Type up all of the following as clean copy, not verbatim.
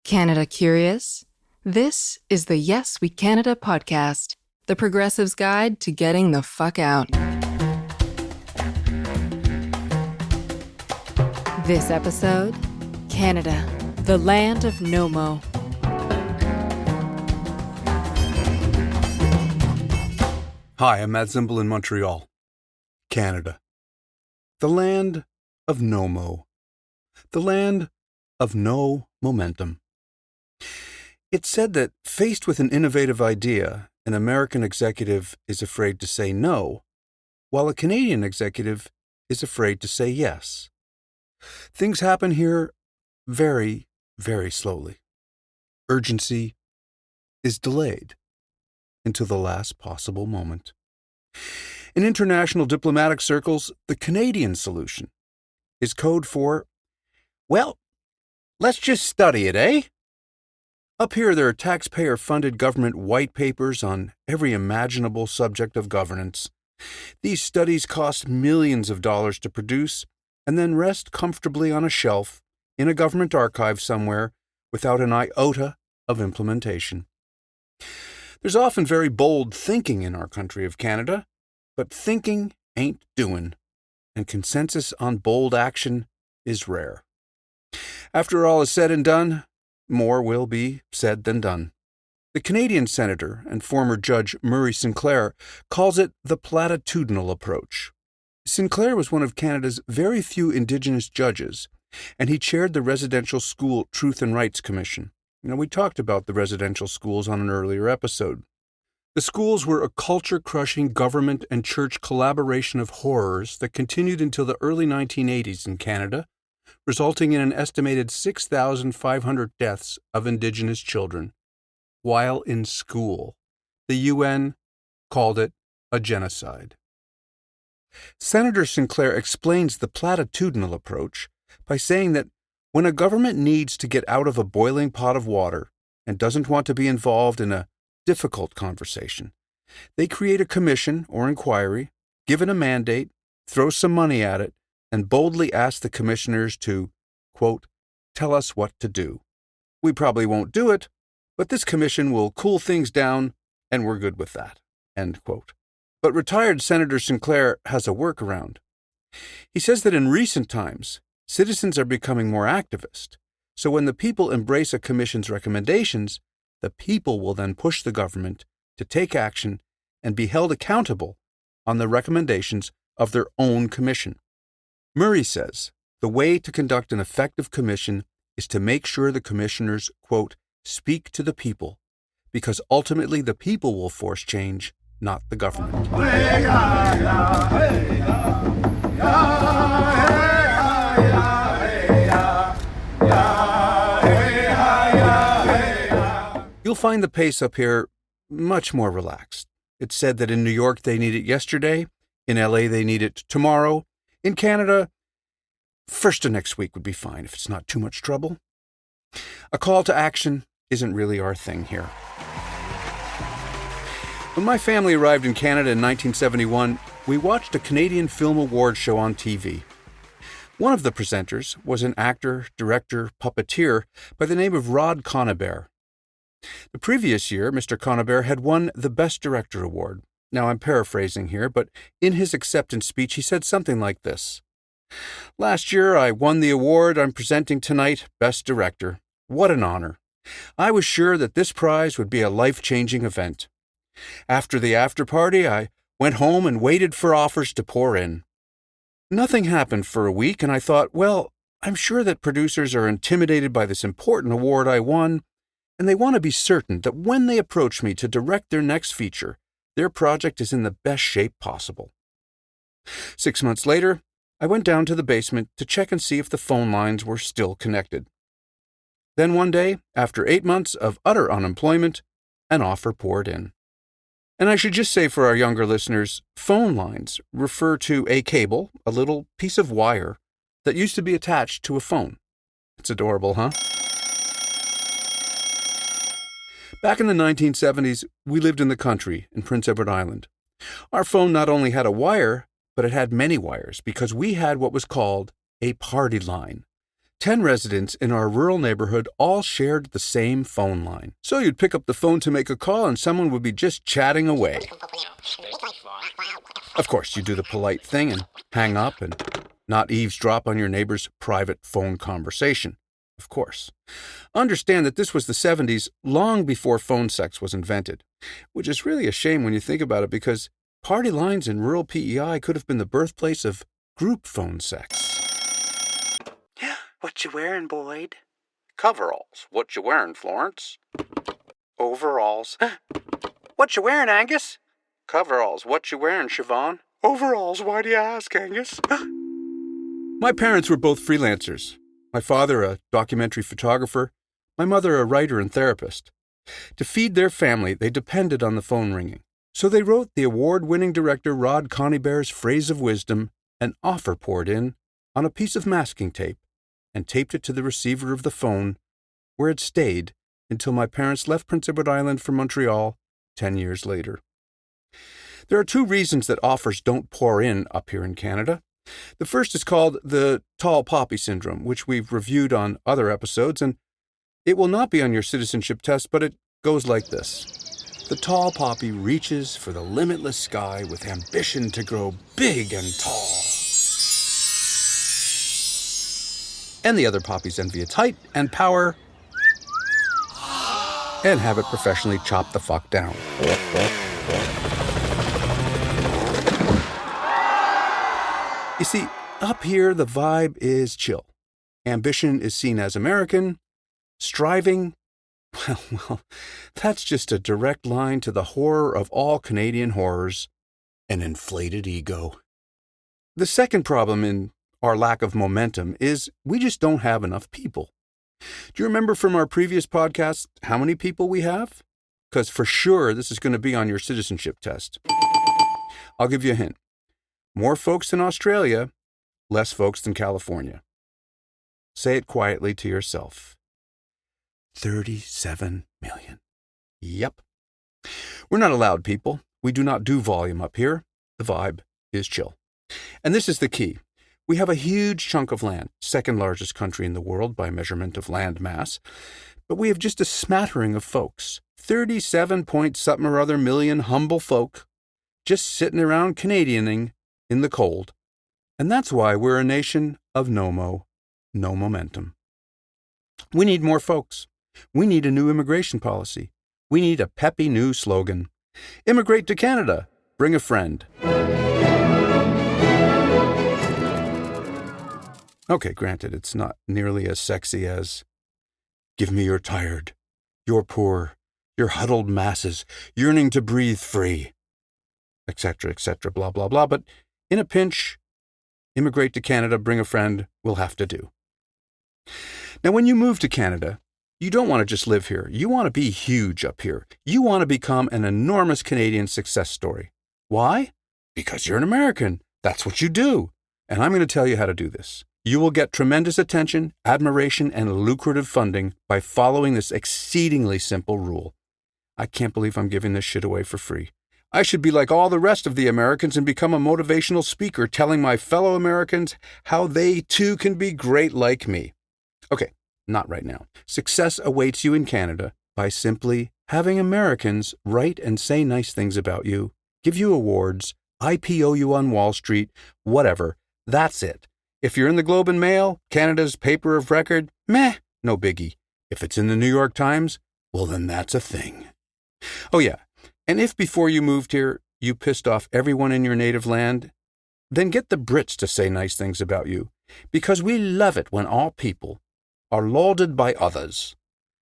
Canada curious? This is the Yes We Canada podcast, the progressive's guide to getting the fuck out. This episode, Canada, the land of Nomo. Hi, I'm Matt Zimbel in Montreal, Canada. The land of Nomo. The land of no momentum. It's said that faced with an innovative idea, an American executive is afraid to say no, while a Canadian executive is afraid to say yes. Things happen here very, very slowly. Urgency is delayed until the last possible moment. In international diplomatic circles, the Canadian solution is code for, well, let's just study it, eh? Up here, there are taxpayer-funded government white papers on every imaginable subject of governance. These studies cost millions of dollars to produce and then rest comfortably on a shelf in a government archive somewhere without an iota of implementation. There's often very bold thinking in our country of Canada, but thinking ain't doing, and consensus on bold action is rare. After all is said and done, more will be said than done. The Canadian senator and former Judge Murray Sinclair calls it the platitudinal approach. Sinclair was one of Canada's very few Indigenous judges, and he chaired the Residential School Truth and Rights Commission. We talked about the residential schools on an earlier episode. The schools were a culture-crushing government and church collaboration of horrors that continued until the early 1980s in Canada, resulting in an estimated 6,500 deaths of Indigenous children while in school. The UN called it a genocide. Senator Sinclair explains the platitudinal approach by saying that when a government needs to get out of a boiling pot of water and doesn't want to be involved in a difficult conversation, they create a commission or inquiry, give it a mandate, throw some money at it, and boldly ask the commissioners to, quote, tell us what to do. We probably won't do it, but this commission will cool things down, and we're good with that, end quote. But retired Senator Sinclair has a workaround. He says that in recent times, citizens are becoming more activist, so when the people embrace a commission's recommendations, the people will then push the government to take action and be held accountable on the recommendations of their own commission. Murray says the way to conduct an effective commission is to make sure the commissioners, quote, speak to the people, because ultimately the people will force change, not the government. You'll find the pace up here much more relaxed. It's said that in New York they need it yesterday, in LA they need it tomorrow, in Canada, first of next week would be fine if it's not too much trouble. A call to action isn't really our thing here. When my family arrived in Canada in 1971, we watched a Canadian Film Awards show on TV. One of the presenters was an actor, director, puppeteer by the name of Rod Conabare. The previous year, Mr. Conabare had won the Best Director Award. Now, I'm paraphrasing here, but in his acceptance speech, he said something like this. Last year, I won the award I'm presenting tonight, Best Director. What an honor. I was sure that this prize would be a life-changing event. After the after-party, I went home and waited for offers to pour in. Nothing happened for a week, and I thought, well, I'm sure that producers are intimidated by this important award I won, and they want to be certain that when they approach me to direct their next feature, their project is in the best shape possible. 6 months later, I went down to the basement to check and see if the phone lines were still connected. Then one day, after 8 months of utter unemployment, an offer poured in. And I should just say for our younger listeners, phone lines refer to a cable, a little piece of wire, that used to be attached to a phone. It's adorable, huh? Back in the 1970s, we lived in the country in Prince Edward Island. Our phone not only had a wire, but it had many wires because we had what was called a party line. 10 residents in our rural neighborhood all shared the same phone line. So you'd pick up the phone to make a call and someone would be just chatting away. Of course, you do the polite thing and hang up and not eavesdrop on your neighbor's private phone conversation. Of course. Understand that this was the 70s, long before phone sex was invented, which is really a shame when you think about it because party lines in rural PEI could have been the birthplace of group phone sex. What you wearing, Boyd? Coveralls. What you wearing, Florence? Overalls. What you wearing, Angus? Coveralls. What you wearing, Siobhan? Overalls. Why do you ask, Angus? My parents were both freelancers. My father a documentary photographer, my mother a writer and therapist. To feed their family, they depended on the phone ringing. So they wrote the award-winning director Rod Conybeare's phrase of wisdom, an offer poured in, on a piece of masking tape, and taped it to the receiver of the phone, where it stayed until my parents left Prince Edward Island for Montreal 10 years later. There are 2 reasons that offers don't pour in up here in Canada. The first is called the tall poppy syndrome, which we've reviewed on other episodes, and it will not be on your citizenship test, but it goes like this. The tall poppy reaches for the limitless sky with ambition to grow big and tall. And the other poppies envy its height and power and have it professionally chopped the fuck down. You see, up here the vibe is chill. Ambition is seen as American. Striving, well, that's just a direct line to the horror of all Canadian horrors, an inflated ego. The second problem in our lack of momentum is we just don't have enough people. Do you remember from our previous podcast how many people we have? Because for sure this is going to be on your citizenship test. I'll give you a hint. More folks than Australia, less folks than California. Say it quietly to yourself. 37 million. Yep. We're not allowed people. We do not do volume up here. The vibe is chill. And this is the key. We have a huge chunk of land, second largest country in the world by measurement of land mass, but we have just a smattering of folks. 37 point something or other million humble folk just sitting around Canadianing in the cold. And that's why we're a nation of Nomo, no momentum. We need more folks. We need a new immigration policy. We need a peppy new slogan. Immigrate to Canada. Bring a friend. Okay, granted, it's not nearly as sexy as give me your tired, your poor, your huddled masses yearning to breathe free, etc., blah, blah, blah. But in a pinch, immigrate to Canada, bring a friend will have to do. Now, when you move to Canada, you don't want to just live here. You want to be huge up here. You want to become an enormous Canadian success story. Why? Because you're an American. That's what you do. And I'm going to tell you how to do this. You will get tremendous attention, admiration, and lucrative funding by following this exceedingly simple rule. I can't believe I'm giving this shit away for free. I should be like all the rest of the Americans and become a motivational speaker telling my fellow Americans how they too can be great like me. Okay, not right now. Success awaits you in Canada by simply having Americans write and say nice things about you, give you awards, IPO you on Wall Street, whatever. That's it. If you're in the Globe and Mail, Canada's paper of record, meh, no biggie. If it's in the New York Times, well then that's a thing. Oh yeah. And if before you moved here, you pissed off everyone in your native land, then get the Brits to say nice things about you, because we love it when all people are lauded by others.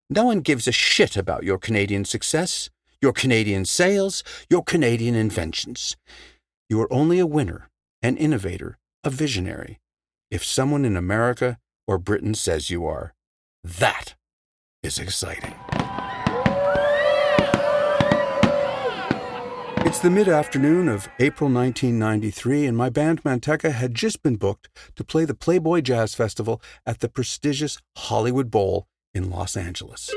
No one gives a shit about your Canadian success, your Canadian sales, your Canadian inventions. You are only a winner, an innovator, a visionary, if someone in America or Britain says you are. That is exciting. It's the mid-afternoon of April 1993, and my band Manteca had just been booked to play the Playboy Jazz Festival at the prestigious Hollywood Bowl in Los Angeles.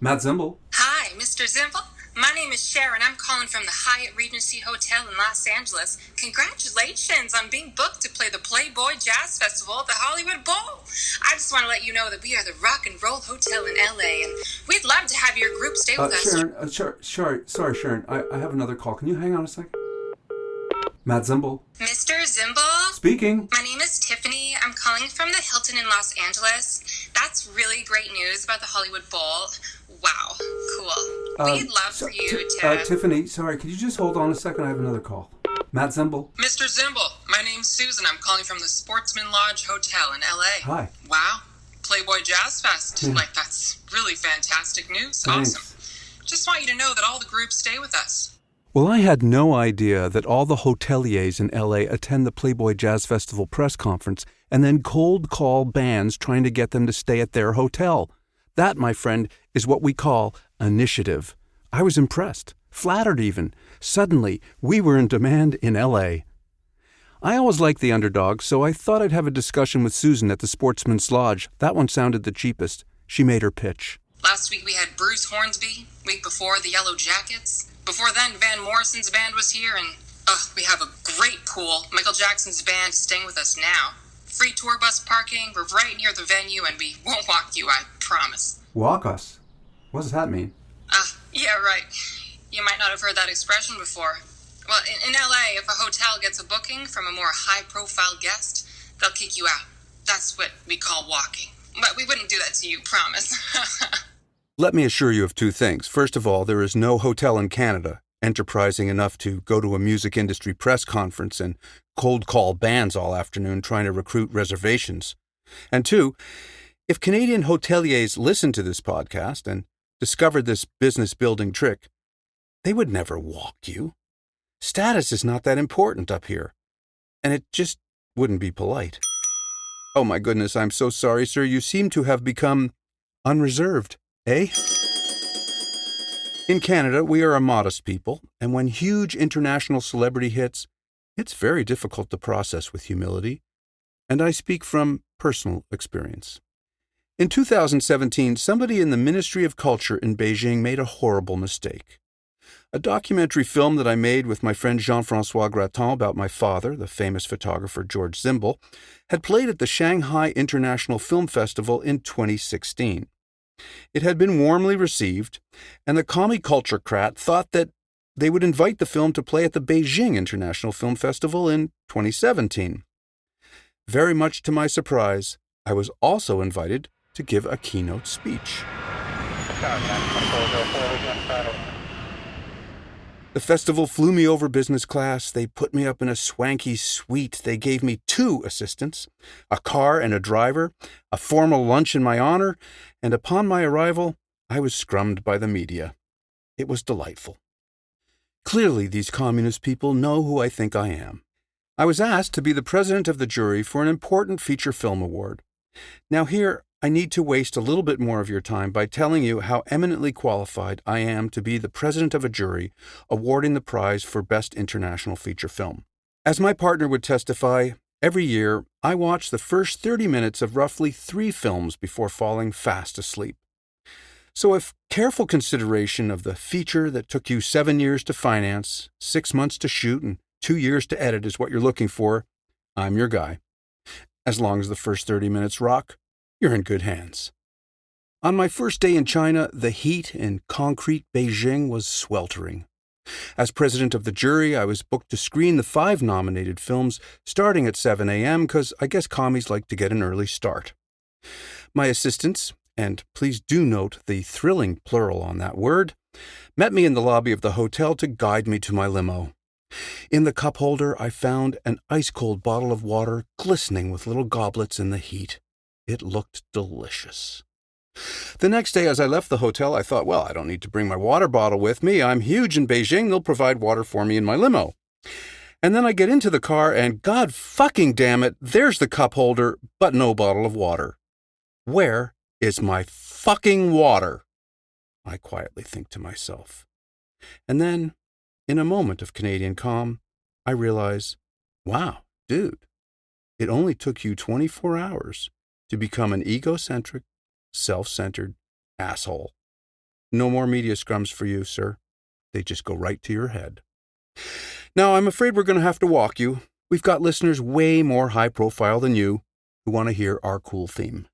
Matt Zimble. Hi, Mr. Zimble. My name is Sharon. I'm calling from the Hyatt Regency Hotel in Los Angeles. Congratulations on being booked to play the Playboy Jazz Festival at the Hollywood Bowl. I just want to let you know that we are the Rock and Roll Hotel in LA, and we'd love to have your group stay with us. Sharon, sorry, Sharon. I have another call. Can you hang on a second? Matt Zimble. Mr. Zimble? Speaking. My name is Tiffany. I'm calling from the Hilton in Los Angeles. That's really great news about the Hollywood Bowl. Wow, cool. We'd love for you to... Tiffany, sorry, could you just hold on a second? I have another call. Matt Zimble. Mr. Zimble, my name's Susan. I'm calling from the Sportsman Lodge Hotel in LA. Hi. Wow, Playboy Jazz Fest. Yeah. That's really fantastic news. Thanks. Awesome. Just want you to know that all the groups stay with us. Well, I had no idea that all the hoteliers in LA attend the Playboy Jazz Festival press conference and then cold call bands trying to get them to stay at their hotel. That, my friend, is what we call initiative. I was impressed, flattered even. Suddenly, we were in demand in LA. I always liked the underdog, so I thought I'd have a discussion with Susan at the Sportsman's Lodge. That one sounded the cheapest. She made her pitch. Last week we had Bruce Hornsby. Week before, the Yellow Jackets. Before then, Van Morrison's band was here, and we have a great pool. Michael Jackson's band is staying with us now. Free tour bus parking. We're right near the venue, and we won't walk you, I promise. Walk us? What does that mean? Yeah, right. You might not have heard that expression before. Well, in LA, if a hotel gets a booking from a more high-profile guest, they'll kick you out. That's what we call walking. But we wouldn't do that to you, promise. Let me assure you of two things. First of all, there is no hotel in Canada enterprising enough to go to a music industry press conference and cold call bands all afternoon trying to recruit reservations. And two, if Canadian hoteliers listened to this podcast and discovered this business-building trick, they would never walk you. Status is not that important up here, and it just wouldn't be polite. Oh my goodness, I'm so sorry, sir. You seem to have become unreserved. Eh? In Canada, we are a modest people, and when huge international celebrity hits, it's very difficult to process with humility, and I speak from personal experience. In 2017, somebody in the Ministry of Culture in Beijing made a horrible mistake. A documentary film that I made with my friend Jean-François Graton about my father, the famous photographer George Zimble, had played at the Shanghai International Film Festival in 2016. It had been warmly received, and the commie culture-crat thought that they would invite the film to play at the Beijing International Film Festival in 2017. Very much to my surprise, I was also invited to give a keynote speech. The festival flew me over business class. They put me up in a swanky suite. They gave me 2 assistants, a car and a driver, a formal lunch in my honor, and upon my arrival, I was scrummed by the media. It was delightful. Clearly, these communist people know who I think I am. I was asked to be the president of the jury for an important feature film award. Now here, I need to waste a little bit more of your time by telling you how eminently qualified I am to be the president of a jury awarding the prize for Best International Feature Film. As my partner would testify, every year I watch the first 30 minutes of roughly 3 films before falling fast asleep. So if careful consideration of the feature that took you 7 years to finance, 6 months to shoot, and 2 years to edit is what you're looking for, I'm your guy. As long as the first 30 minutes rock, you're in good hands. On my first day in China, the heat in concrete Beijing was sweltering. As president of the jury, I was booked to screen the 5 nominated films starting at 7 a.m. because I guess commies like to get an early start. My assistants, and please do note the thrilling plural on that word, met me in the lobby of the hotel to guide me to my limo. In the cup holder, I found an ice-cold bottle of water glistening with little goblets in the heat. It looked delicious. The next day, as I left the hotel, I thought, well, I don't need to bring my water bottle with me. I'm huge in Beijing. They'll provide water for me in my limo. And then I get into the car, and God fucking damn it, there's the cup holder, but no bottle of water. Where is my fucking water? I quietly think to myself. And then, in a moment of Canadian calm, I realize, wow, dude, it only took you 24 hours to become an egocentric, self-centered asshole. No more media scrums for you, sir. They just go right to your head. Now, I'm afraid we're going to have to walk you. We've got listeners way more high profile than you who want to hear our cool theme.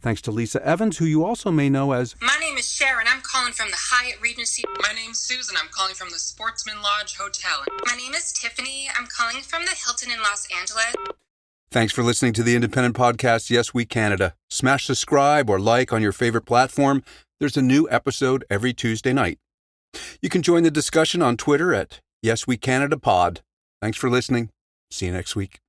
Thanks to Lisa Evans, who you also may know as... My name is Sharon. I'm calling from the Hyatt Regency. My name's Susan. I'm calling from the Sportsman Lodge Hotel. My name is Tiffany. I'm calling from the Hilton in Los Angeles. Thanks for listening to the independent podcast, Yes We Canada. Smash subscribe or like on your favorite platform. There's a new episode every Tuesday night. You can join the discussion on Twitter at Yes We Canada Pod. Thanks for listening. See you next week.